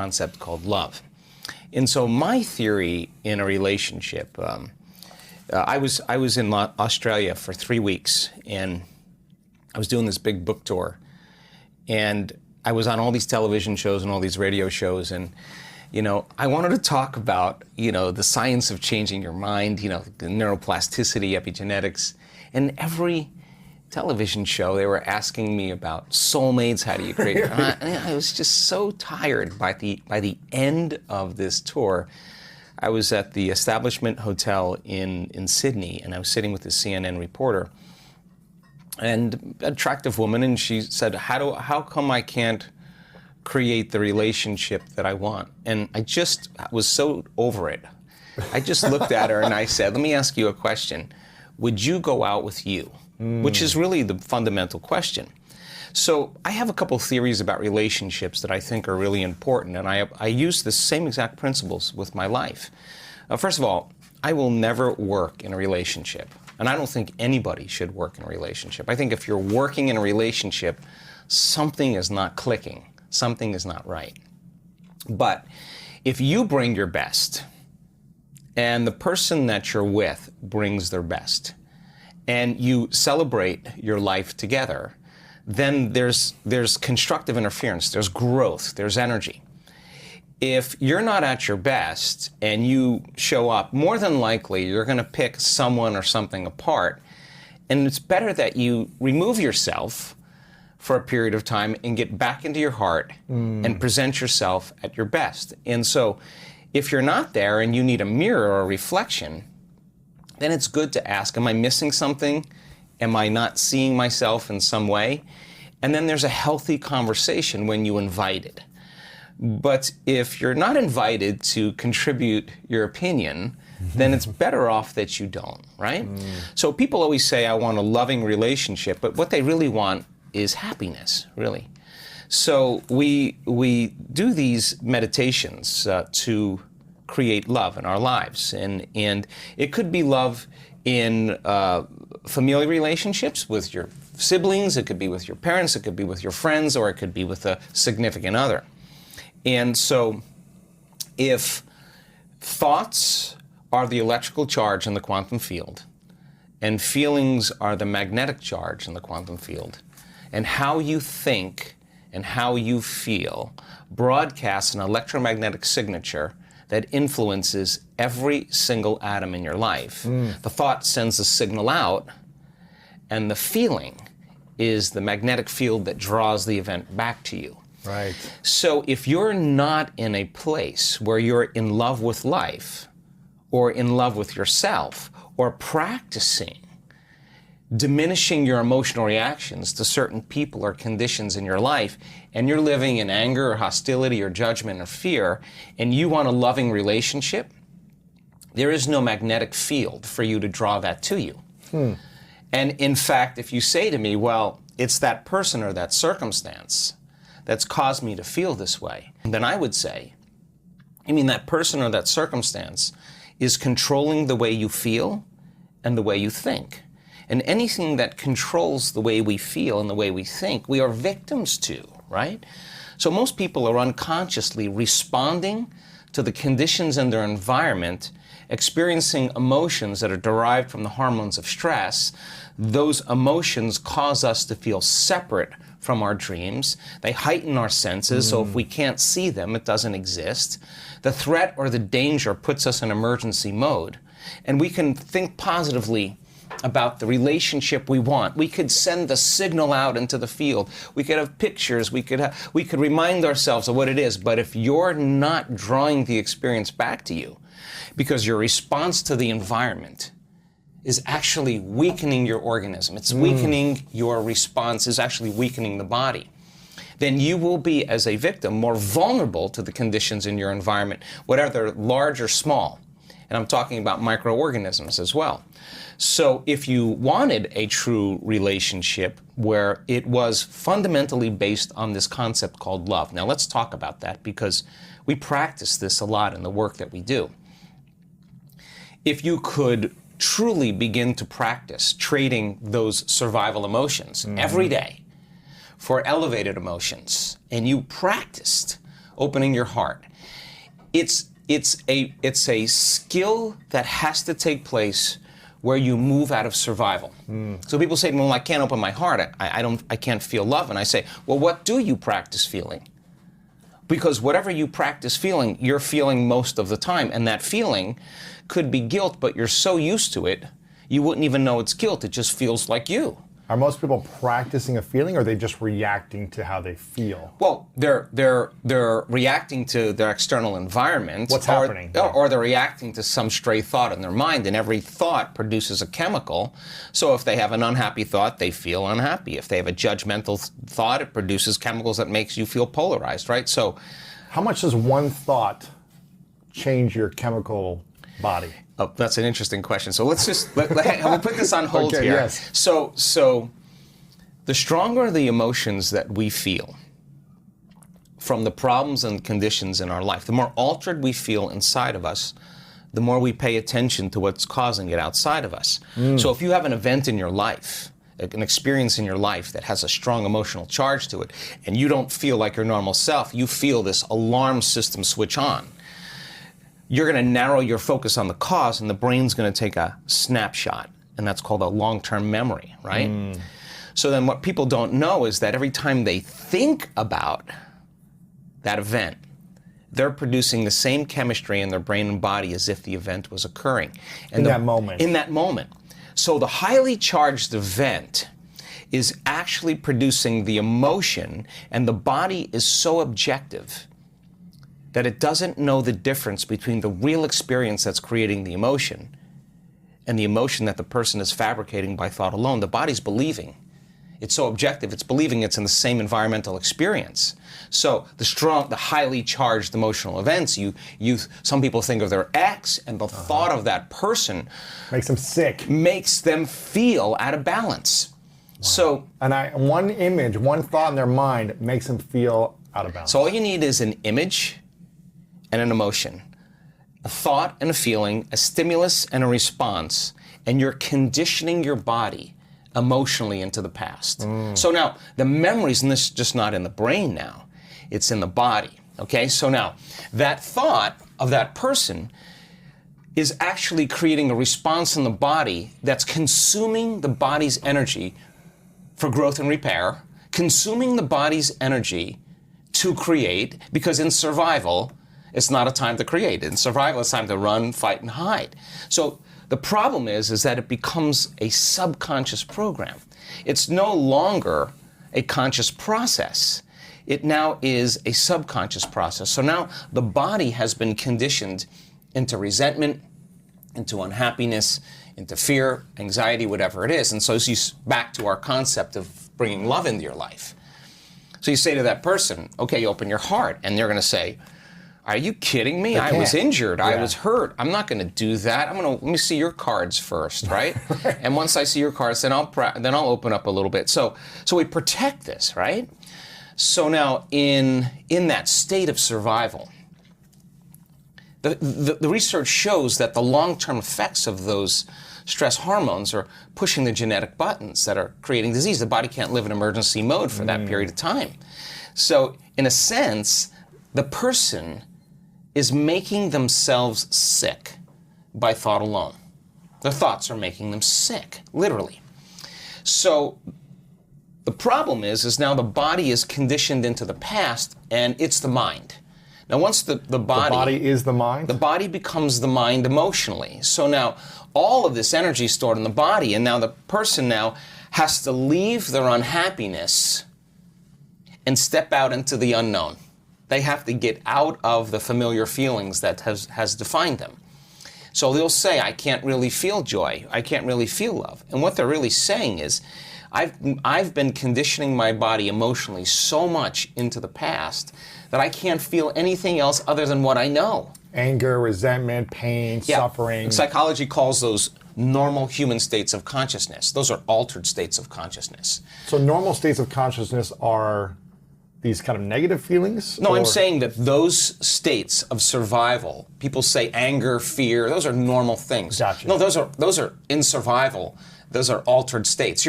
concept called love. And so my theory in a relationship, I was in Australia for 3 weeks, and I was doing this big book tour, and I was on all these television shows and all these radio shows, and I wanted to talk about the science of changing your mind, the neuroplasticity, epigenetics, and every television show they were asking me about soulmates, how do you create and I was just so tired. By the end of this tour, I was at the Establishment Hotel in Sydney, and I was sitting with the CNN reporter, and an attractive woman, and she said, how come I can't create the relationship that I want? And I just was so over it. I just looked at her and I said, let me ask you a question. Would you go out with you? Which is really the fundamental question. So I have a couple theories about relationships that I think are really important, and I use the same exact principles with my life. First of all, I will never work in a relationship, and I don't think anybody should work in a relationship. I think if you're working in a relationship, something is not clicking, something is not right. But if you bring your best, and the person that you're with brings their best, and you celebrate your life together, then there's constructive interference, there's growth, there's energy. If you're not at your best and you show up, more than likely you're going to pick someone or something apart, and it's better that you remove yourself for a period of time and get back into your heart and present yourself at your best. And so if you're not there and you need a mirror or a reflection, then it's good to ask, am I missing something? Am I not seeing myself in some way? And then there's a healthy conversation when you invite it. But if you're not invited to contribute your opinion, then it's better off that you don't, right? So people always say, I want a loving relationship, but what they really want is happiness, really. So we do these meditations to create love in our lives, and it could be love in familial relationships with your siblings, it could be with your parents, it could be with your friends, or it could be with a significant other. And so if thoughts are the electrical charge in the quantum field, and feelings are the magnetic charge in the quantum field, and how you think and how you feel broadcasts an electromagnetic signature that influences every single atom in your life. The thought sends a signal out, and the feeling is the magnetic field that draws the event back to you. Right. So if you're not in a place where you're in love with life, or in love with yourself, or practicing diminishing your emotional reactions to certain people or conditions in your life, and you're living in anger or hostility or judgment or fear, and you want a loving relationship, there is no magnetic field for you to draw that to you. And in fact, if you say to me, well, it's that person or that circumstance that's caused me to feel this way, then I would say, I mean, that person or that circumstance is controlling the way you feel and the way you think. And anything that controls the way we feel and the way we think, we are victims to, right? So most people are unconsciously responding to the conditions in their environment, experiencing emotions that are derived from the hormones of stress. Those emotions cause us to feel separate from our dreams. They heighten our senses, so if we can't see them, it doesn't exist. The threat or the danger puts us in emergency mode, and we can think positively about the relationship we want. We could send the signal out into the field. We could have pictures. We could remind ourselves of what it is. But if you're not drawing the experience back to you, because your response to the environment is actually weakening your organism, it's weakening your response, is actually weakening the body, then you will be, as a victim, more vulnerable to the conditions in your environment, whether large or small. And I'm talking about microorganisms as well. So if you wanted a true relationship where it was fundamentally based on this concept called love, now let's talk about that, because we practice this a lot in the work that we do. If you could truly begin to practice trading those survival emotions every day for elevated emotions, and you practiced opening your heart. It's a skill that has to take place where you move out of survival. So people say, well, I can't open my heart. I can't feel love. And I say, well, what do you practice feeling? Because whatever you practice feeling, you're feeling most of the time. And that feeling could be guilt, but you're so used to it, you wouldn't even know it's guilt. It just feels like you. Are most people practicing a feeling, or are they just reacting to how they feel? Well, they're reacting to their external environment. What's happening? Or they're reacting to some stray thought in their mind, and every thought produces a chemical. So if they have an unhappy thought, they feel unhappy. If they have a judgmental thought, it produces chemicals that makes you feel polarized, right? So, how much does one thought change your chemical body? Oh, that's an interesting question. So let's just we'll put this on hold okay, here. Yes. So the stronger the emotions that we feel from the problems and conditions in our life, the more altered we feel inside of us, the more we pay attention to what's causing it outside of us. So if you have an event in your life, an experience in your life that has a strong emotional charge to it, and you don't feel like your normal self, you feel this alarm system switch on. You're going to narrow your focus on the cause, and the brain's going to take a snapshot, and that's called a long-term memory, right? So then what people don't know is that every time they think about that event, they're producing the same chemistry in their brain and body as if the event was occurring. And in that moment. In that moment. So the highly charged event is actually producing the emotion, and the body is so objective that it doesn't know the difference between the real experience that's creating the emotion and the emotion that the person is fabricating by thought alone. The body's believing. It's so objective, it's believing it's in the same environmental experience. So the highly charged emotional events, some people think of their ex, and the thought of that person makes them sick. Makes them feel out of balance. Wow. So, and one image, one thought in their mind makes them feel out of balance. So all you need is an image and an emotion, a thought and a feeling, a stimulus and a response, and you're conditioning your body emotionally into the past. So now, the memories, and this is just not in the brain now, it's in the body, okay? So now, that thought of that person is actually creating a response in the body that's consuming the body's energy for growth and repair, consuming the body's energy to create, because in survival, it's not a time to create. In survival, it's time to run, fight, and hide. So the problem is that it becomes a subconscious program. It's no longer a conscious process. It now is a subconscious process. So now the body has been conditioned into resentment, into unhappiness, into fear, anxiety, whatever it is. And so back to our concept of bringing love into your life. So you say to that person, okay, you open your heart, and they're going to say, are you kidding me? I was injured. Yeah. I was hurt. I'm not going to do that. Let me see your cards first, right? And once I see your cards, then I'll open up a little bit. So we protect this, right? So now in that state of survival, the research shows that the long-term effects of those stress hormones are pushing the genetic buttons that are creating disease. The body can't live in emergency mode for that period of time. So in a sense, the person is making themselves sick by thought alone. Their thoughts are making them sick, literally. So the problem is now the body is conditioned into the past, and it's the mind. Now once the body... The body is the mind? The body becomes the mind emotionally. So now all of this energy is stored in the body, and now the person now has to leave their unhappiness and step out into the unknown. They have to get out of the familiar feelings that has defined them. So they'll say, I can't really feel joy. I can't really feel love. And what they're really saying is, I've been conditioning my body emotionally so much into the past that I can't feel anything else other than what I know. Anger, resentment, pain, suffering. Psychology calls those normal human states of consciousness. Those are altered states of consciousness. So normal states of consciousness are these kind of negative feelings? No, I'm saying that those states of survival, people say anger, fear, those are normal things. Gotcha. No, those are in survival. Those are altered states.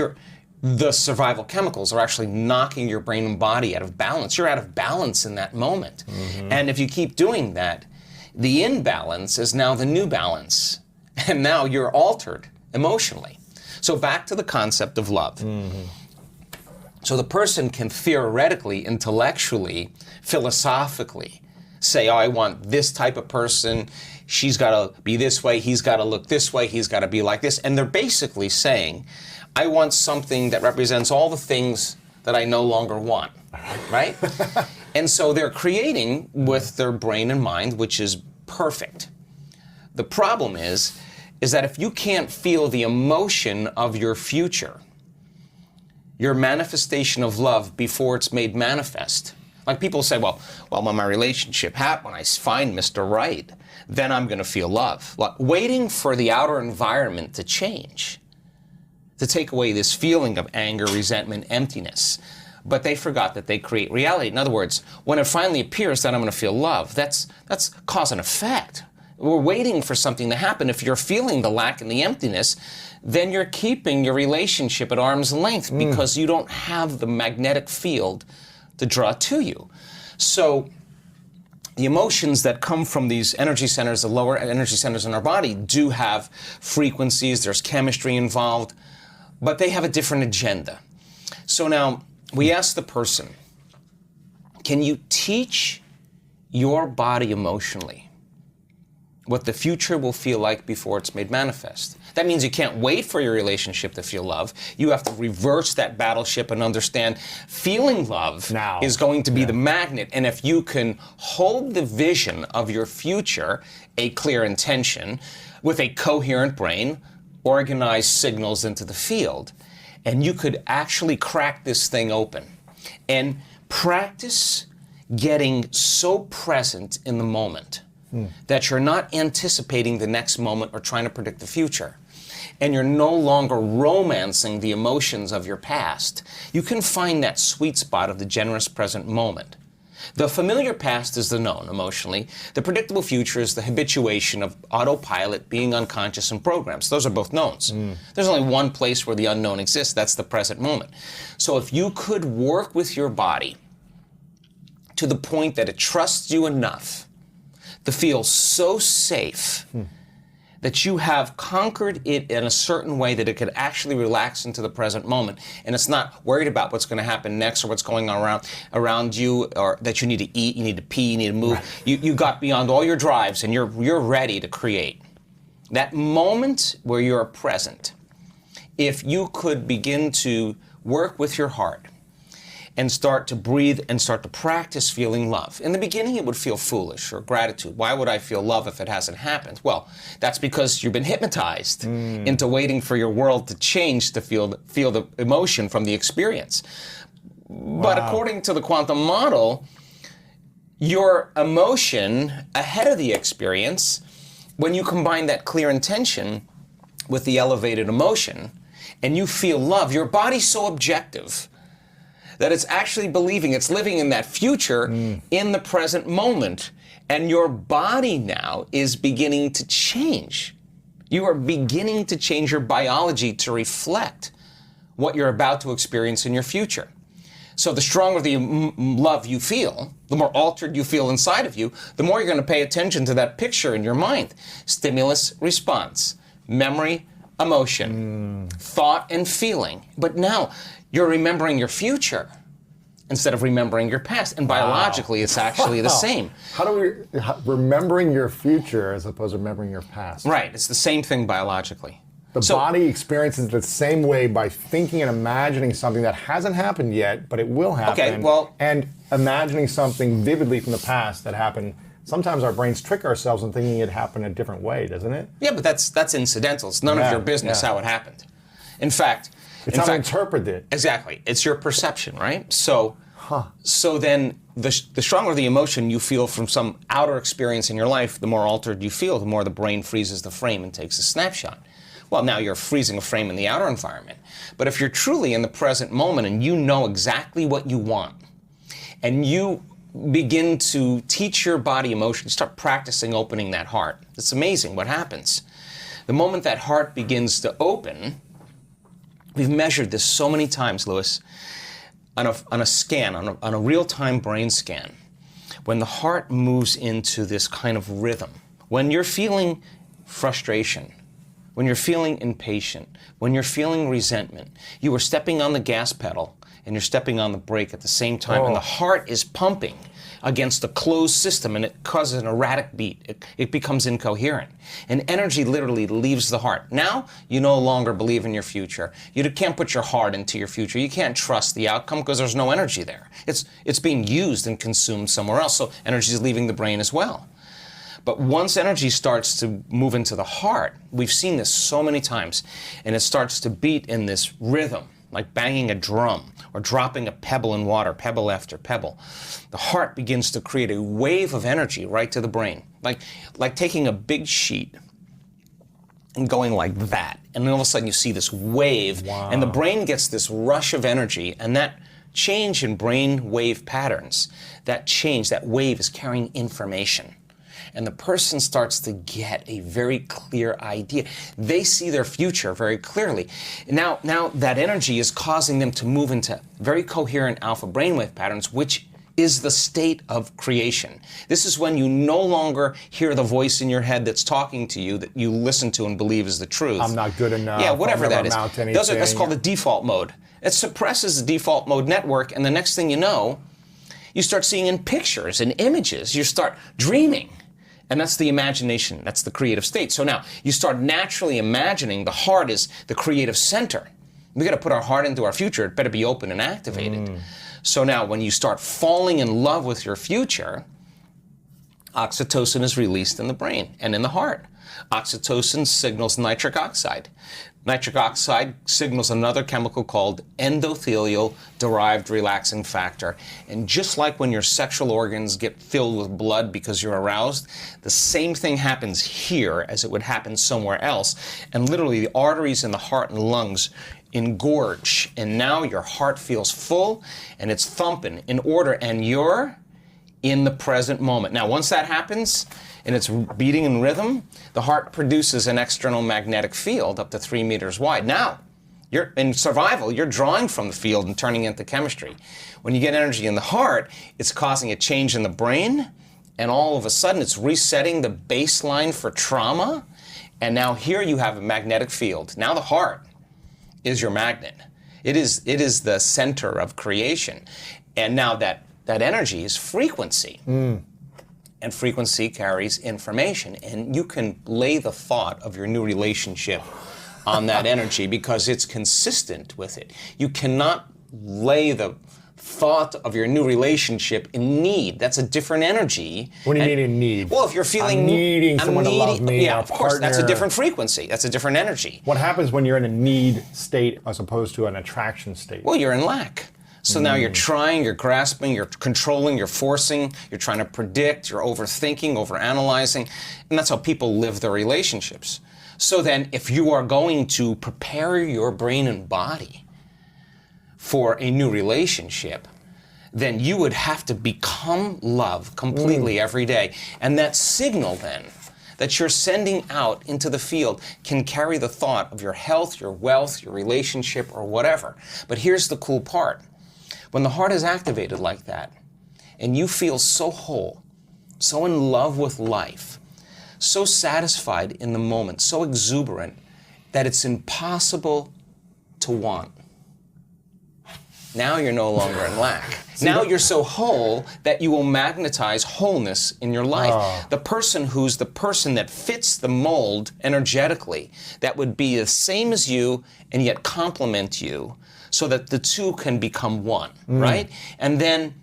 the survival chemicals are actually knocking your brain and body out of balance. You're out of balance in that moment. And if you keep doing that, the imbalance is now the new balance. And now you're altered emotionally. So back to the concept of love. So the person can theoretically, intellectually, philosophically say, oh, I want this type of person. She's got to be this way. He's got to look this way. He's got to be like this. And they're basically saying, I want something that represents all the things that I no longer want, right? And so they're creating with their brain and mind, which is perfect. The problem is that if you can't feel the emotion of your future, your manifestation of love before it's made manifest. Like people say, well, when my relationship happens, when I find Mr. Right, then I'm going to feel love. Like waiting for the outer environment to change, to take away this feeling of anger, resentment, emptiness. But they forgot that they create reality. In other words, when it finally appears that I'm going to feel love, that's cause and effect. We're waiting for something to happen. If you're feeling the lack and the emptiness, then you're keeping your relationship at arm's length because you don't have the magnetic field to draw to you. So the emotions that come from these energy centers, the lower energy centers in our body, do have frequencies, there's chemistry involved, but they have a different agenda. So now we ask the person, can you teach your body emotionally what the future will feel like before it's made manifest? That means you can't wait for your relationship to feel love. You have to reverse that battleship and understand feeling love now is going to be the magnet. And if you can hold the vision of your future, a clear intention, with a coherent brain, organize signals into the field, and you could actually crack this thing open and practice getting so present in the moment that you're not anticipating the next moment or trying to predict the future. And you're no longer romancing the emotions of your past. You can find that sweet spot of the generous present moment. The familiar past is the known emotionally. The predictable future is the habituation of autopilot, being unconscious, and programs. Those are both knowns. There's only one place where the unknown exists. That's the present moment. So if you could work with your body to the point that it trusts you enough to feel so safe that you have conquered it in a certain way that it could actually relax into the present moment, and it's not worried about what's going to happen next or what's going on around you, or that you need to eat, you need to pee, you need to move. Right. You got beyond all your drives and you're ready to create. That moment where you're present, if you could begin to work with your heart and start to breathe and start to practice feeling love. In the beginning, it would feel foolish or gratitude. Why would I feel love if it hasn't happened? Well, that's because you've been hypnotized into waiting for your world to change to feel the emotion from the experience. Wow. But according to the quantum model, your emotion ahead of the experience, when you combine that clear intention with the elevated emotion, and you feel love, your body's so objective that it's actually believing, it's living in that future in the present moment. And your body now is beginning to change. You are beginning to change your biology to reflect what you're about to experience in your future. So the stronger the love you feel, the more altered you feel inside of you, the more you're going to pay attention to that picture in your mind. Stimulus, response, memory, emotion, thought, and feeling. But now you're remembering your future instead of remembering your past. And biologically, it's actually the same. How do we, remembering your future as opposed to remembering your past? Right, it's the same thing biologically. The body experiences it the same way by thinking and imagining something that hasn't happened yet, but it will happen. Okay, well, and imagining something vividly from the past that happened. Sometimes our brains trick ourselves in thinking it happened a different way, doesn't it? Yeah, but that's incidental. It's none of your business how it happened. In fact, it's how to interpret it. Exactly. It's your perception, right? So then the stronger the emotion you feel from some outer experience in your life, the more altered you feel, the more the brain freezes the frame and takes a snapshot. Well, now you're freezing a frame in the outer environment. But if you're truly in the present moment and you know exactly what you want, and you begin to teach your body emotion, start practicing opening that heart, it's amazing what happens. The moment that heart begins to open, We've measured this so many times, Lewis, on a scan, on a real-time brain scan. When the heart moves into this kind of rhythm, when you're feeling frustration, when you're feeling impatient, when you're feeling resentment, you are stepping on the gas pedal and you're stepping on the brake at the same time, and the heart is pumping against a closed system, and it causes an erratic beat. It becomes incoherent. And energy literally leaves the heart. Now, you no longer believe in your future. You can't put your heart into your future. You can't trust the outcome because there's no energy there. It's being used and consumed somewhere else, so energy is leaving the brain as well. But once energy starts to move into the heart, we've seen this so many times, and it starts to beat in this rhythm, like banging a drum or dropping a pebble in water, pebble after pebble. The heart begins to create a wave of energy right to the brain, like taking a big sheet and going like that. And then all of a sudden you see this wave, and the brain gets this rush of energy, and that change in brain wave patterns, that wave is carrying information. And the person starts to get a very clear idea. They see their future very clearly. Now that energy is causing them to move into very coherent alpha brainwave patterns, which is the state of creation. This is when you no longer hear the voice in your head that's talking to you, that you listen to and believe is the truth. I'm not good enough. Yeah, whatever that is. That's called the default mode. It suppresses the default mode network, and the next thing you know, you start seeing in pictures and images. You start dreaming. And that's the imagination. That's the creative state. So now you start naturally imagining the heart is the creative center. We got to put our heart into our future. It better be open and activated. So now when you start falling in love with your future, oxytocin is released in the brain and in the heart. Oxytocin signals nitric oxide. Nitric oxide signals another chemical called endothelial-derived relaxing factor. And just like when your sexual organs get filled with blood because you're aroused, the same thing happens here as it would happen somewhere else. And literally the arteries in the heart and lungs engorge. And now your heart feels full and it's thumping in order, and you're in the present moment. Now, once that happens, and it's beating in rhythm, the heart produces an external magnetic field up to 3 meters wide. Now, you're in survival, you're drawing from the field and turning it into chemistry. When you get energy in the heart, it's causing a change in the brain, and all of a sudden it's resetting the baseline for trauma, and now here you have a magnetic field. Now the heart is your magnet. It is the center of creation. And now that energy is frequency. And frequency carries information, and you can lay the thought of your new relationship on that energy because it's consistent with it. You cannot lay the thought of your new relationship in need. That's a different energy. What do you mean in need? Well, if you're feeling... I'm needing someone to love me, yeah, a of course, partner. that's a different frequency. That's a different energy. What happens when you're in a need state as opposed to an attraction state? Well, you're in lack. So now you're trying, you're grasping, you're controlling, you're forcing, you're trying to predict, you're overthinking, overanalyzing, and that's how people live their relationships. So then if you are going to prepare your brain and body for a new relationship, then you would have to become love completely every day. And that signal then that you're sending out into the field can carry the thought of your health, your wealth, your relationship, or whatever. But here's the cool part. When the heart is activated like that, and you feel so whole, so in love with life, so satisfied in the moment, so exuberant, that it's impossible to want. Now you're no longer in lack. Now you're so whole that you will magnetize wholeness in your life. The person who's the person that fits the mold energetically, that would be the same as you and yet complement you, so that the two can become one, right? And then,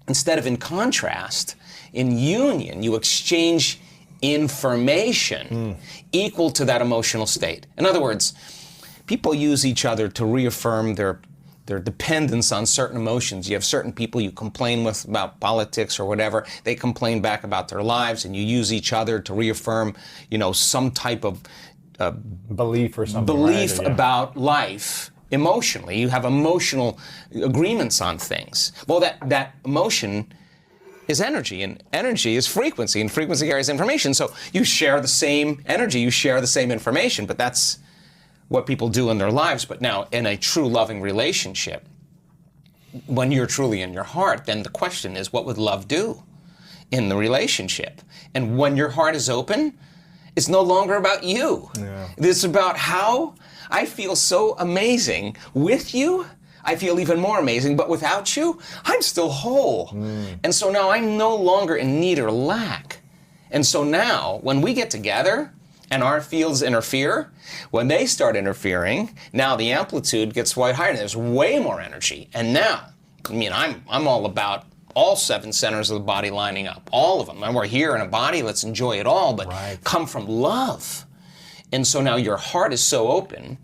instead of in contrast, in union, you exchange information equal to that emotional state. In other words, people use each other to reaffirm their dependence on certain emotions. You have certain people you complain with about politics or whatever. They complain back about their lives, and you use each other to reaffirm, some type of belief or something. Belief right? about life. Emotionally, you have emotional agreements on things. Well, that emotion is energy, and energy is frequency, and frequency carries information. So you share the same energy, you share the same information, but that's what people do in their lives, but now in a true loving relationship, when you're truly in your heart, then the question is, what would love do in the relationship? And when your heart is open, it's no longer about you. Yeah. It's about how I feel so amazing with you. I feel even more amazing, but without you, I'm still whole. And so now I'm no longer in need or lack. And so now, when we get together and our fields interfere, when they start interfering, now the amplitude gets way higher and there's way more energy. And now, I mean, I'm all about all 7 centers of the body lining up, all of them. And we're here in a body, let's enjoy it all, but come from love. And so now your heart is so open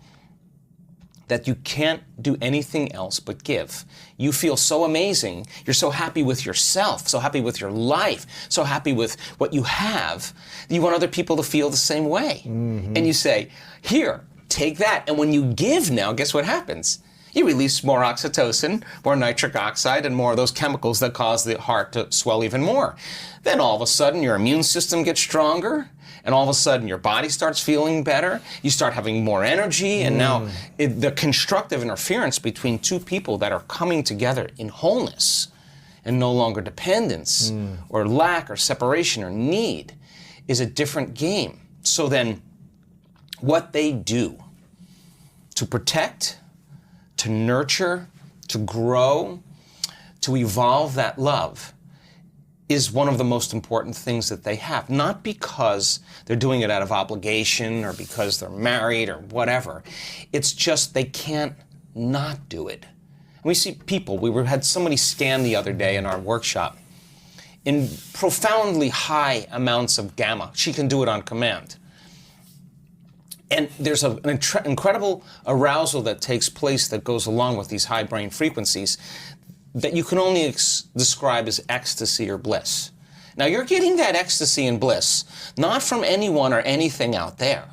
that you can't do anything else but give. You feel so amazing. You're so happy with yourself, so happy with your life, so happy with what you have. You want other people to feel the same way. And you say, here, take that. And when you give now, guess what happens? You release more oxytocin, more nitric oxide, and more of those chemicals that cause the heart to swell even more. Then all of a sudden, your immune system gets stronger, and all of a sudden your body starts feeling better, you start having more energy, and now the constructive interference between two people that are coming together in wholeness and no longer dependence or lack or separation or need is a different game. So then what they do to protect, to nurture, to grow, to evolve that love is one of the most important things that they have. Not because they're doing it out of obligation or because they're married or whatever. It's just they can't not do it. And we see people, had somebody scan the other day in our workshop in profoundly high amounts of gamma. She can do it on command. And there's an incredible arousal that takes place that goes along with these high brain frequencies that you can only describe as ecstasy or bliss. Now you're getting that ecstasy and bliss, not from anyone or anything out there.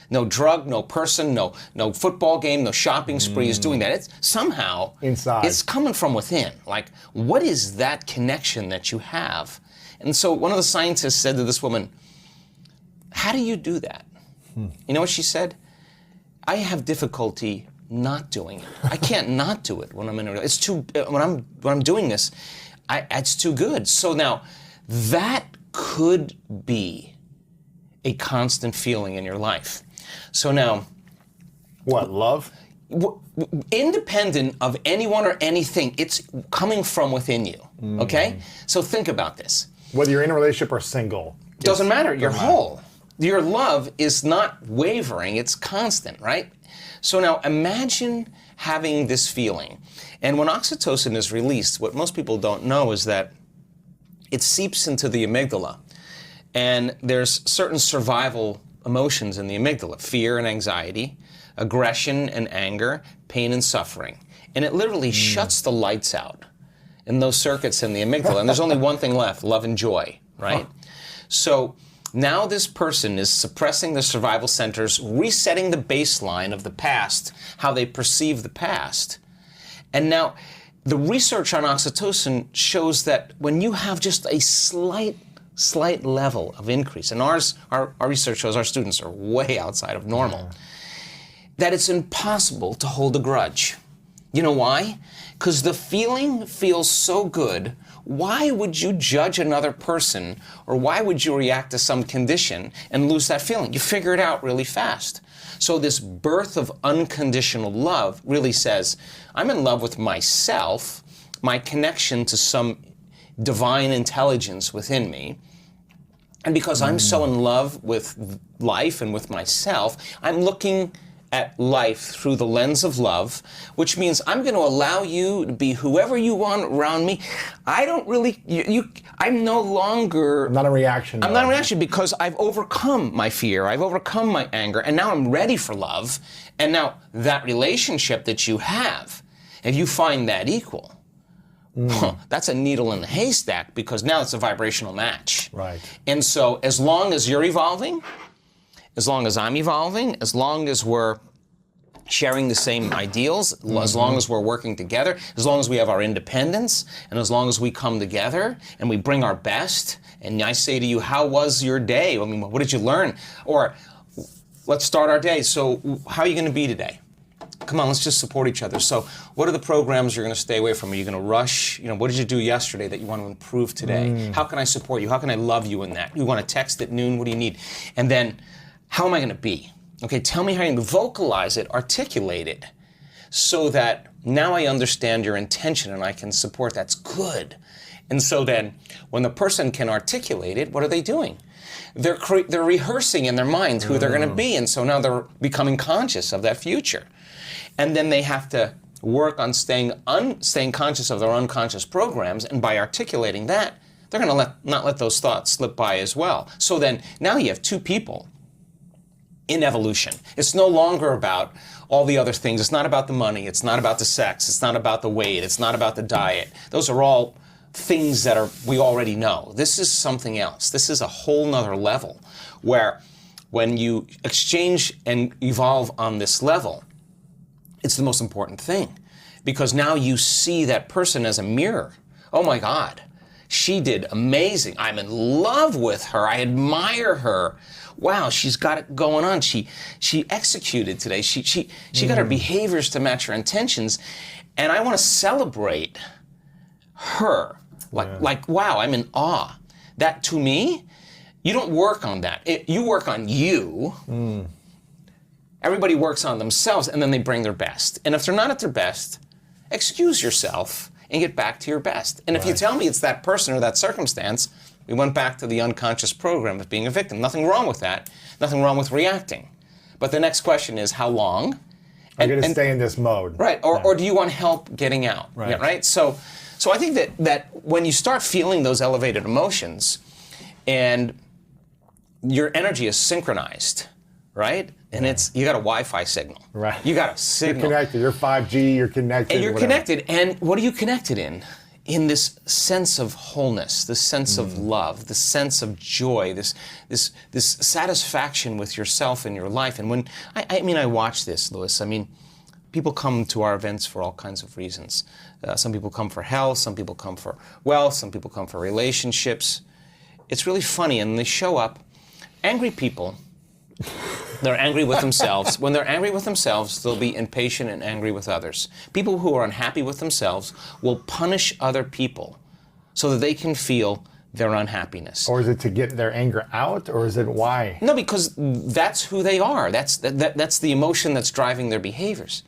No drug, no person, no football game, no shopping spree is doing that. It's somehow inside. It's coming from within. Like, what is that connection that you have? And so one of the scientists said to this woman, how do you do that? You know what she said? I have difficulty not doing it. I can't not do it when I'm in a. It's too when I'm doing this. It's too good. So now, that could be a constant feeling in your life. So now, what, love? Independent of anyone or anything, it's coming from within you. Okay. So think about this. Whether you're in a relationship or single, doesn't matter. You're whole. Your love is not wavering, it's constant, right? So now imagine having this feeling. And when oxytocin is released, what most people don't know is that it seeps into the amygdala. And there's certain survival emotions in the amygdala: fear and anxiety, aggression and anger, pain and suffering. And it literally shuts the lights out in those circuits in the amygdala. And there's only one thing left: love and joy, right? So now this person is suppressing the survival centers, resetting the baseline of the past, how they perceive the past. And now the research on oxytocin shows that when you have just a slight level of increase, and our research shows our students are way outside of normal, that it's impossible to hold a grudge. You know why? Because the feeling feels so good. Why would you judge another person, or why would you react to some condition and lose that feeling? You figure it out really fast. So this birth of unconditional love really says, I'm in love with myself, my connection to some divine intelligence within me. And because I'm so in love with life and with myself, I'm looking at life through the lens of love, which means I'm going to allow you to be whoever you want around me. I don't really, I'm no longer... I'm not a reaction. I'm not a reaction because I've overcome my fear, I've overcome my anger, and now I'm ready for love. And now that relationship that you have, if you find that equal, that's a needle in the haystack, because now it's a vibrational match. Right. And so as long as you're evolving, as long as I'm evolving, as long as we're sharing the same ideals, as long as we're working together, as long as we have our independence, and as long as we come together and we bring our best, and I say to you, how was your day? I mean, what did you learn? Or let's start our day. So how are you going to be today? Come on, let's just support each other. So what are the programs you're going to stay away from? Are you going to rush? What did you do yesterday that you want to improve today? How can I support you? How can I love you in that? You want to text at noon? What do you need? And then, how am I going to be? Okay, tell me how you vocalize it, articulate it, so that now I understand your intention and I can support. That's good. And so then, when the person can articulate it, what are they doing? They're rehearsing in their mind who they're going to be, and so now they're becoming conscious of that future. And then they have to work on staying conscious of their unconscious programs, and by articulating that, they're going to not let those thoughts slip by as well. So then, now you have two people in evolution. It's no longer about all the other things. It's not about the money. It's not about the sex. It's not about the weight. It's not about the diet. Those are all things that we already know. This is something else. This is a whole nother level where when you exchange and evolve on this level, it's the most important thing, because now you see that person as a mirror. Oh my God, she did amazing. I'm in love with her. I admire her. Wow, she's got it going on. She executed today. She got her behaviors to match her intentions, and I want to celebrate her. Like wow, I'm in awe. That to me, you don't work on that. You work on you. Everybody works on themselves, and then they bring their best. And if they're not at their best, excuse yourself and get back to your best. And if you tell me it's that person or that circumstance, we went back to the unconscious program of being a victim. Nothing wrong with that. Nothing wrong with reacting. But the next question is, how long? I'm going to stay in this mode. Right. Or do you want help getting out? Right. Yeah, right? So I think that when you start feeling those elevated emotions and your energy is synchronized, right? And you got a Wi-Fi signal. Right. You got a signal. You're connected. You're 5G. You're connected. And you're connected. And what are you connected in? In this sense of wholeness, this sense of love, this sense of joy, this satisfaction with yourself and your life. And when I watch this, Louis. I mean, people come to our events for all kinds of reasons. Some people come for health. Some people come for wealth. Some people come for relationships. It's really funny, and they show up. Angry people. They're angry with themselves. When they're angry with themselves, they'll be impatient and angry with others. People who are unhappy with themselves will punish other people so that they can feel their unhappiness. Or is it to get their anger out, or is it why? No, because that's who they are. That's the emotion that's driving their behaviors.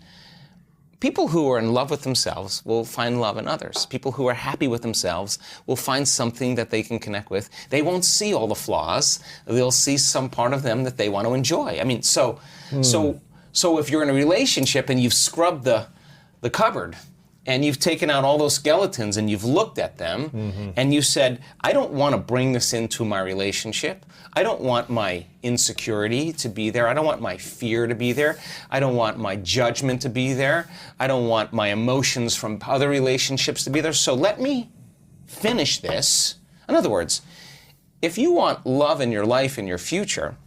People who are in love with themselves will find love in others. People who are happy with themselves will find something that they can connect with. They won't see all the flaws. They'll see some part of them that they want to enjoy. I mean, so if you're in a relationship and you've scrubbed the cupboard and you've taken out all those skeletons and you've looked at them and you said, I don't want to bring this into my relationship. I don't want my insecurity to be there. I don't want my fear to be there. I don't want my judgment to be there. I don't want my emotions from other relationships to be there. So let me finish this. In other words, if you want love in your life, in your future,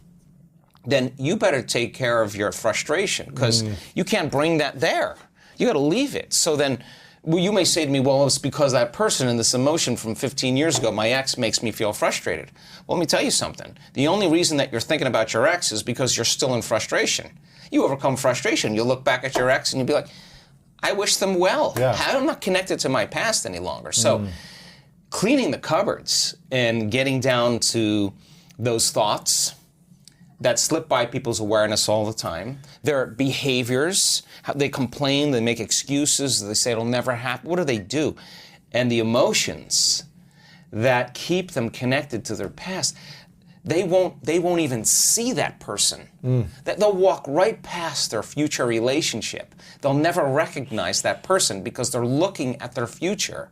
then you better take care of your frustration, because you can't bring that there. You got to leave it. So then you may say to me, well, it's because that person and this emotion from 15 years ago, my ex, makes me feel frustrated. Well, let me tell you something. The only reason that you're thinking about your ex is because you're still in frustration. You overcome frustration. You'll look back at your ex and you'll be like, I wish them well. Yeah. I'm not connected to my past any longer. So cleaning the cupboards and getting down to those thoughts that slip by people's awareness all the time. Their behaviors, how they complain, they make excuses, they say it'll never happen. What do? And the emotions that keep them connected to their past, they won't even see that person. That they'll walk right past their future relationship. They'll never recognize that person because they're looking at their future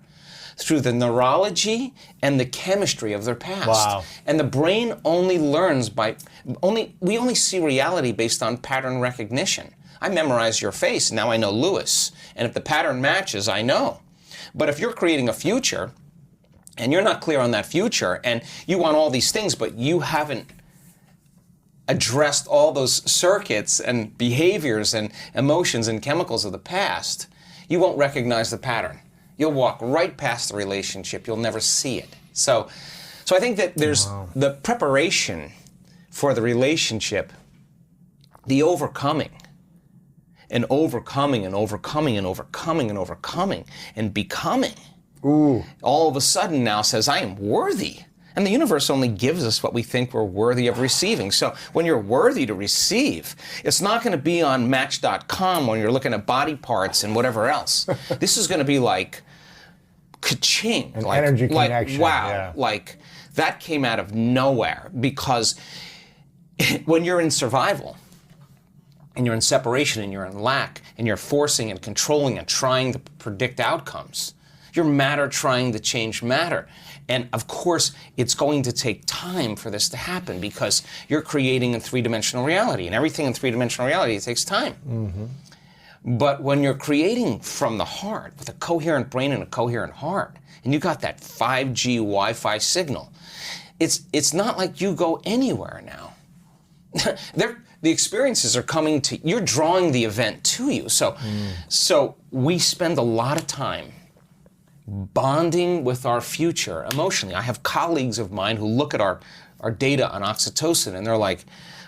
through the neurology and the chemistry of their past. Wow. And the brain only learns we only see reality based on pattern recognition. I memorize your face, and now I know Louis. And if the pattern matches, I know. But if you're creating a future, and you're not clear on that future, and you want all these things, but you haven't addressed all those circuits and behaviors and emotions and chemicals of the past, you won't recognize the pattern. You'll walk right past the relationship. You'll never see it. So I think that there's the preparation for the relationship the overcoming and overcoming and overcoming and overcoming and overcoming and becoming, all of a sudden now says, I am worthy. And the universe only gives us what we think we're worthy of receiving. So when you're worthy to receive, it's not going to be on Match.com when you're looking at body parts and whatever else. This is going to be like, ka-ching. An like, energy like, connection. wow. Yeah. Like, that came out of nowhere. Because when you're in survival, and you're in separation, and you're in lack, and you're forcing and controlling and trying to predict outcomes, you're matter trying to change matter. And of course, it's going to take time for this to happen because you're creating a three-dimensional reality, and everything in three-dimensional reality, it takes time. Mm-hmm. But when you're creating from the heart, with a coherent brain and a coherent heart, and you got that 5G Wi-Fi signal, it's not like you go anywhere now. The experiences are coming to, you're drawing the event to you. So we spend a lot of time bonding with our future emotionally. I have colleagues of mine who look at our data on oxytocin, and they're like,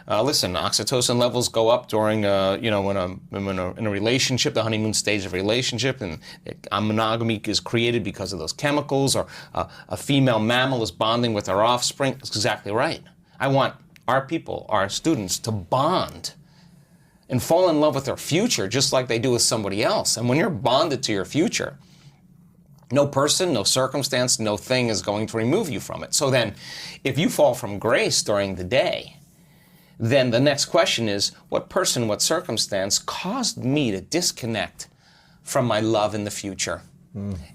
listen, oxytocin levels go up during, in a relationship, the honeymoon stage of a relationship, and monogamy is created because of those chemicals, or a female mammal is bonding with her offspring. That's exactly right. I want our people, our students, to bond and fall in love with their future just like they do with somebody else. And when you're bonded to your future, no person, no circumstance, no thing is going to remove you from it. So then, if you fall from grace during the day, then the next question is, what person, what circumstance caused me to disconnect from my love in the future?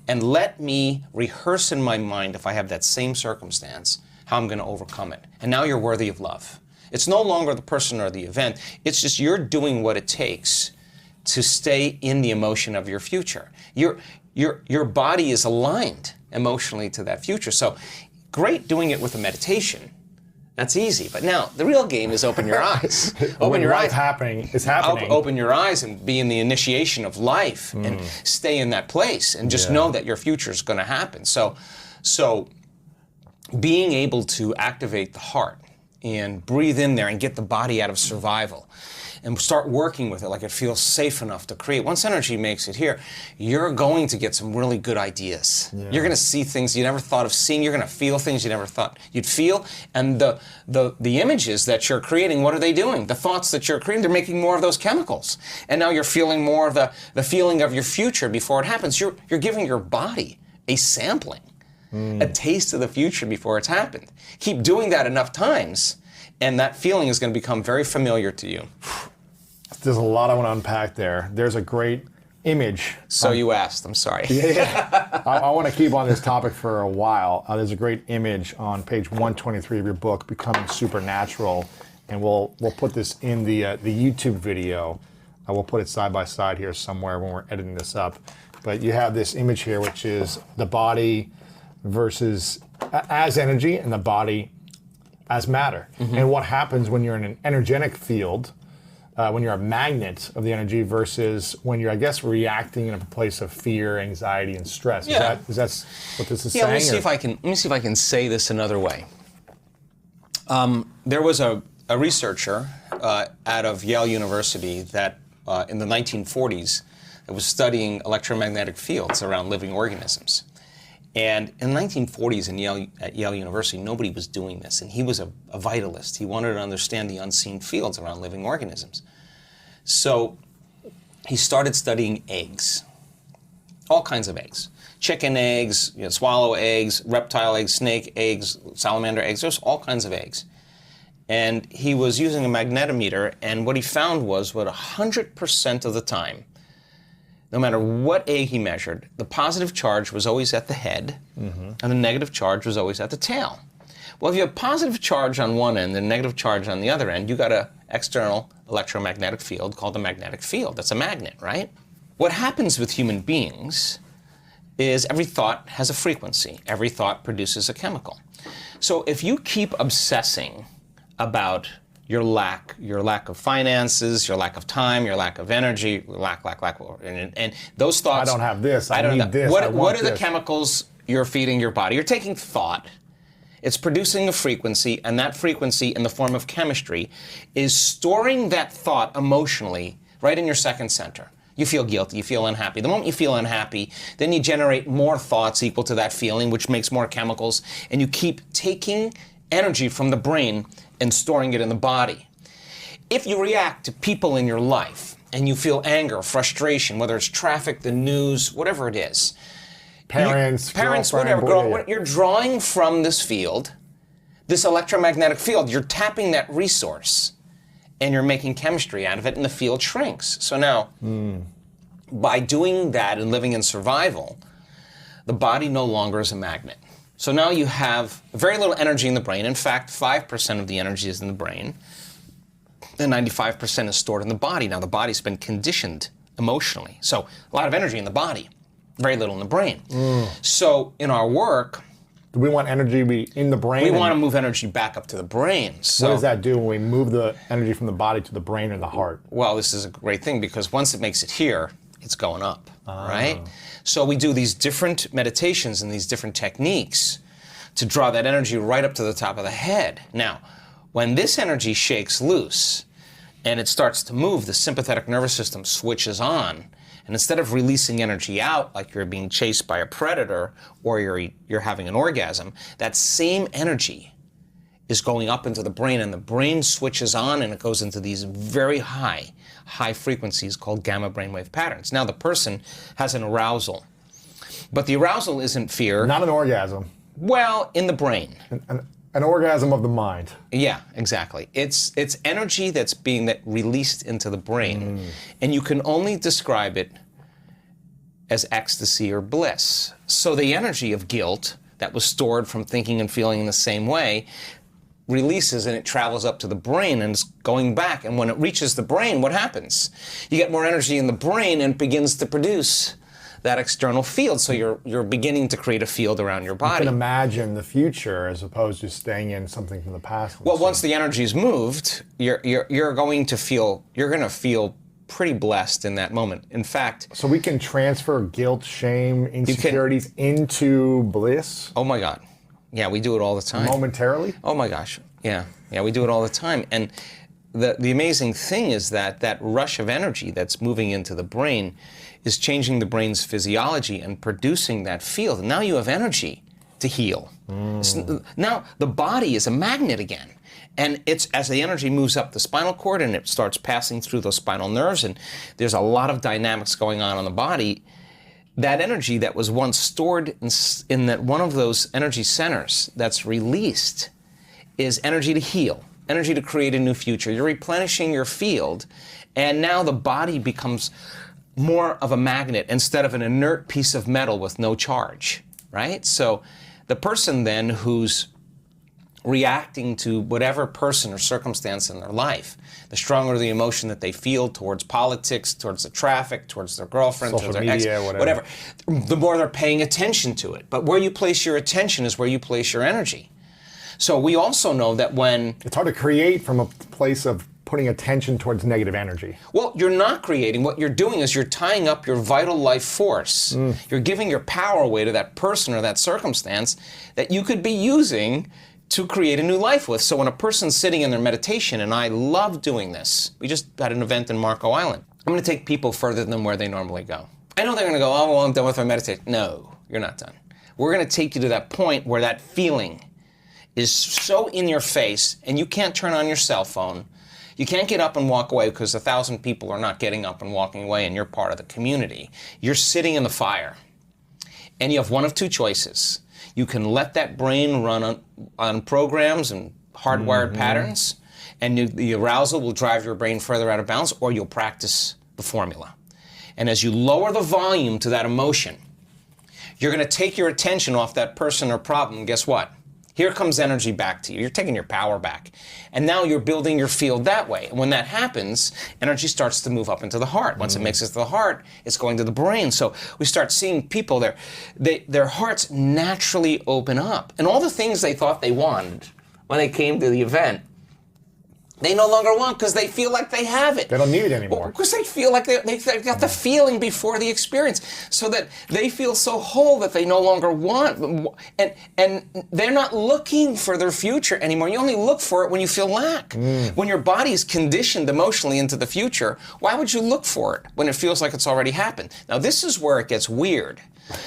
And let me rehearse in my mind, if I have that same circumstance, how I'm going to overcome it. And now you're worthy of love. It's no longer the person or the event. It's just you're doing what it takes to stay in the emotion of your future. Your body is aligned emotionally to that future. So great doing it with a meditation. That's easy. But now the real game is open your eyes. Open your eyes. It's happening. Open your eyes and be in the initiation of life and stay in that place and just know that your future is going to happen. So being able to activate the heart and breathe in there and get the body out of survival and start working with it like it feels safe enough to create. Once energy makes it here, you're going to get some really good ideas. Yeah. You're going to see things you never thought of seeing. You're going to feel things you never thought you'd feel. And the images that you're creating, what are they doing? The thoughts that you're creating, they're making more of those chemicals. And now you're feeling more of the feeling of your future before it happens. You're giving your body a sampling, a taste of the future before it's happened. Keep doing that enough times, and that feeling is going to become very familiar to you. There's a lot I want to unpack there. There's a great image. So you asked, I'm sorry. Yeah. I want to keep on this topic for a while. There's a great image on page 123 of your book, Becoming Supernatural, and we'll put this in the YouTube video. We'll put it side by side here somewhere when we're editing this up. But you have this image here, which is the body versus as energy and the body as matter. Mm-hmm. And what happens when you're in an energetic field, when you're a magnet of the energy versus when you're, I guess, reacting in a place of fear, anxiety, and stress. Yeah. Is that what this is saying? Let me see if I can say this another way. There was a researcher out of Yale University that in the 1940s that was studying electromagnetic fields around living organisms. And in the 1940s at Yale University, nobody was doing this. And he was a vitalist. He wanted to understand the unseen fields around living organisms. So he started studying eggs, all kinds of eggs. Chicken eggs, swallow eggs, reptile eggs, snake eggs, salamander eggs. There's all kinds of eggs. And he was using a magnetometer, and what he found was what 100% of the time, no matter what egg he measured, the positive charge was always at the head, and the negative charge was always at the tail. Well, if you have positive charge on one end and negative charge on the other end, you got an external electromagnetic field called the magnetic field. That's a magnet, right? What happens with human beings is every thought has a frequency. Every thought produces a chemical. So if you keep obsessing about your lack of finances, your lack of time, your lack of energy, lack, and those thoughts. I don't have this, I need this, What are the chemicals you're feeding your body? You're taking thought It's producing a frequency, and that frequency in the form of chemistry is storing that thought emotionally right in your second center. You feel guilty, you feel unhappy. The moment you feel unhappy, then you generate more thoughts equal to that feeling, which makes more chemicals, and you keep taking energy from the brain and storing it in the body. If you react to people in your life and you feel anger, frustration, whether it's traffic, the news, whatever it is, Parents, whatever, you're drawing from this field, this electromagnetic field, you're tapping that resource and you're making chemistry out of it and the field shrinks. So now, by doing that and living in survival, the body no longer is a magnet. So now you have very little energy in the brain. In fact, 5% of the energy is in the brain, and 95% is stored in the body. Now the body's been conditioned emotionally. So a lot of energy in the body, very little in the brain. So in our work, do we want energy to be in the brain? We want to move energy back up to the brain. So what does that do when we move the energy from the body to the brain and the heart? Well, this is a great thing because once it makes it here, it's going up, right? So we do these different meditations and these different techniques to draw that energy right up to the top of the head. Now, when this energy shakes loose and it starts to move, the sympathetic nervous system switches on. And instead of releasing energy out like you're being chased by a predator or you're having an orgasm, that same energy is going up into the brain, and the brain switches on and it goes into these very high frequencies called gamma brainwave patterns. Now the person has an arousal, but the arousal isn't fear. Not an orgasm. Well, in the brain. An orgasm of the mind. Yeah, exactly. It's energy that's being released into the brain, and you can only describe it as ecstasy or bliss. So the energy of guilt that was stored from thinking and feeling in the same way releases and it travels up to the brain and it's going back. And when it reaches the brain, what happens? You get more energy in the brain and it begins to produce that external field. So you're beginning to create a field around your body. You can imagine the future as opposed to staying in something from the past. Well, once the energy's moved, you're going to feel pretty blessed in that moment. In fact, so we can transfer guilt, shame, insecurities into bliss. Oh my God. Yeah, we do it all the time. Momentarily? Oh my gosh. Yeah, we do it all the time. And the amazing thing is that rush of energy that's moving into the brain is changing the brain's physiology and producing that field. And now you have energy to heal. Now the body is a magnet again. And it's as the energy moves up the spinal cord and it starts passing through those spinal nerves, and there's a lot of dynamics going on in the body. That energy that was once stored in that one of those energy centers that's released is energy to heal, energy to create a new future. You're replenishing your field, and now the body becomes more of a magnet instead of an inert piece of metal with no charge, right? So the person then who's reacting to whatever person or circumstance in their life, the stronger the emotion that they feel towards politics, towards the traffic, towards their girlfriend, social towards their media, ex, whatever, the more they're paying attention to it. But where you place your attention is where you place your energy. So we also know that when... It's hard to create from a place of putting attention towards negative energy. Well, you're not creating. What you're doing is you're tying up your vital life force. You're giving your power away to that person or that circumstance that you could be using to create a new life with. So when a person's sitting in their meditation, and I love doing this, we just had an event in Marco Island. I'm going to take people further than where they normally go. I know they're going to go, oh, well, I'm done with my meditation. No, you're not done. We're going to take you to that point where that feeling is so in your face, and you can't turn on your cell phone. You can't get up and walk away because 1,000 people are not getting up and walking away, and you're part of the community. You're sitting in the fire, and you have one of two choices. You can let that brain run on programs and hardwired patterns, and the arousal will drive your brain further out of balance, or you'll practice the formula. And as you lower the volume to that emotion, you're going to take your attention off that person or problem. Guess what? Here comes energy back to you. You're taking your power back. And now you're building your field that way. And when that happens, energy starts to move up into the heart. Once it makes it to the heart, it's going to the brain. So we start seeing people, their hearts naturally open up. And all the things they thought they wanted when they came to the event they no longer want because they feel like they have it. They don't need it anymore. Because they feel like they got the feeling before the experience, so that they feel so whole that they no longer want, and they're not looking for their future anymore. You only look for it when you feel lack. When your body is conditioned emotionally into the future, why would you look for it when it feels like it's already happened? Now this is where it gets weird,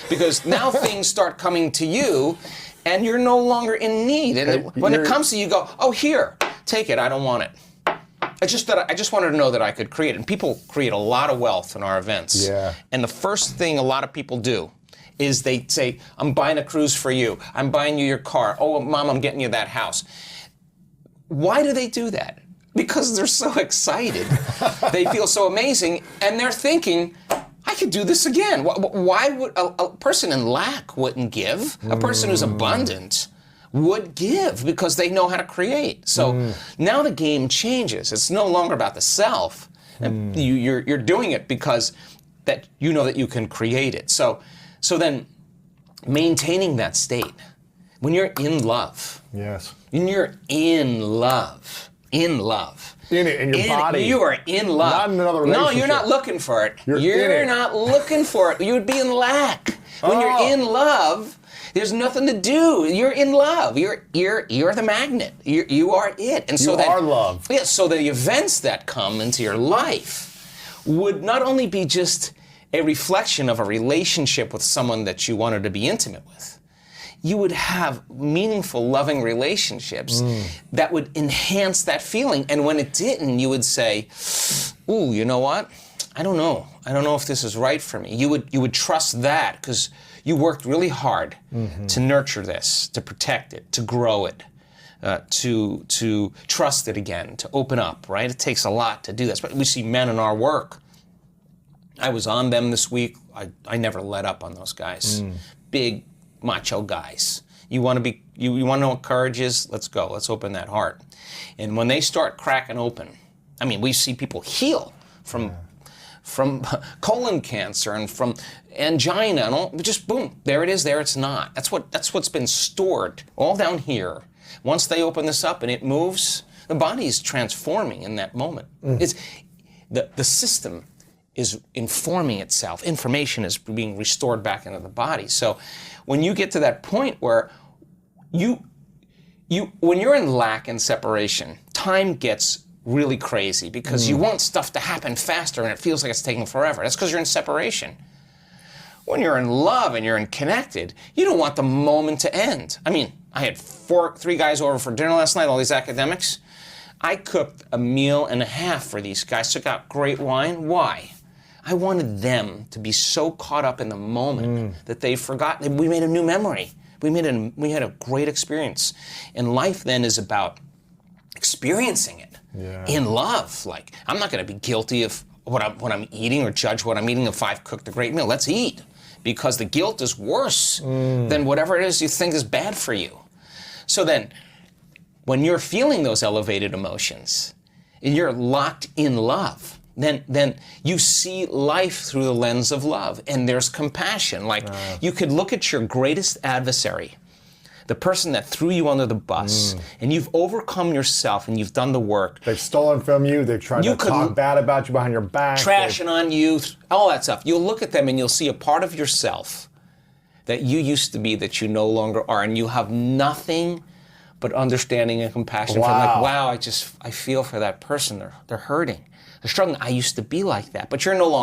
because now things start coming to you, and you're no longer in need. And when it comes to you, go, oh, here. Take it. I don't want it. I just wanted to know that I could create it. And people create a lot of wealth in our events. Yeah. And the first thing a lot of people do is they say, I'm buying a cruise for you. I'm buying you your car. Oh, Mom, I'm getting you that house. Why do they do that? Because they're so excited. They feel so amazing. And they're thinking, I could do this again. Why would a person in lack wouldn't give? A person who's abundant would give, because they know how to create. So now the game changes. It's no longer about the self. And you're doing it because that you know that you can create it. So then maintaining that state, when you're in love. Yes. When you're in love. In it, in your body. You are in love. Not in another relationship. No, you're not looking for it. You're not looking for it. You would be in lack. When you're in love, there's nothing to do. You're in love. You're the magnet. You are it. And so you are love. Yeah. So the events that come into your life would not only be just a reflection of a relationship with someone that you wanted to be intimate with. You would have meaningful, loving relationships that would enhance that feeling. And when it didn't, you would say, "Ooh, you know what? I don't know. I don't know if this is right for me." You would trust that because you worked really hard to nurture this, to protect it, to grow it, to trust it again, to open up, right? It takes a lot to do this. But we see men in our work. I was on them this week. I never let up on those guys. Big, macho guys. You want to know what courage is? Let's go. Let's open that heart. And when they start cracking open, I mean, we see people heal from colon cancer and from angina and all, just boom, there it is, there it's not. That's what's been stored all down here. Once they open this up and it moves, the body is transforming in that moment. It's the system is informing itself. Information is being restored back into the body. So when you get to that point where when you're in lack and separation, time gets really crazy because you want stuff to happen faster and it feels like it's taking forever. That's because you're in separation. When you're in love and you're in connected, you don't want the moment to end. I mean, I had 3 guys over for dinner last night, all these academics. I cooked a meal and a half for these guys, took out great wine. Why? I wanted them to be so caught up in the moment that they forgot. We made a new memory. We had a great experience. And life then is about experiencing it in love. Like, I'm not going to be guilty of what I'm eating or judge what I'm eating if I've cooked a great meal. Let's eat. Because the guilt is worse than whatever it is you think is bad for you. So then, when you're feeling those elevated emotions, and you're locked in love, then you see life through the lens of love, and there's compassion. Like, you could look at your greatest adversary, the person that threw you under the bus, and you've overcome yourself and you've done the work. They've stolen from you, they've tried to talk bad about you behind your back. Trashing on you, all that stuff. You'll look at them and you'll see a part of yourself that you used to be that you no longer are, and you have nothing but understanding and compassion for them. Like, wow, I feel for that person. They're hurting. They're struggling. I used to be like that, but you're no longer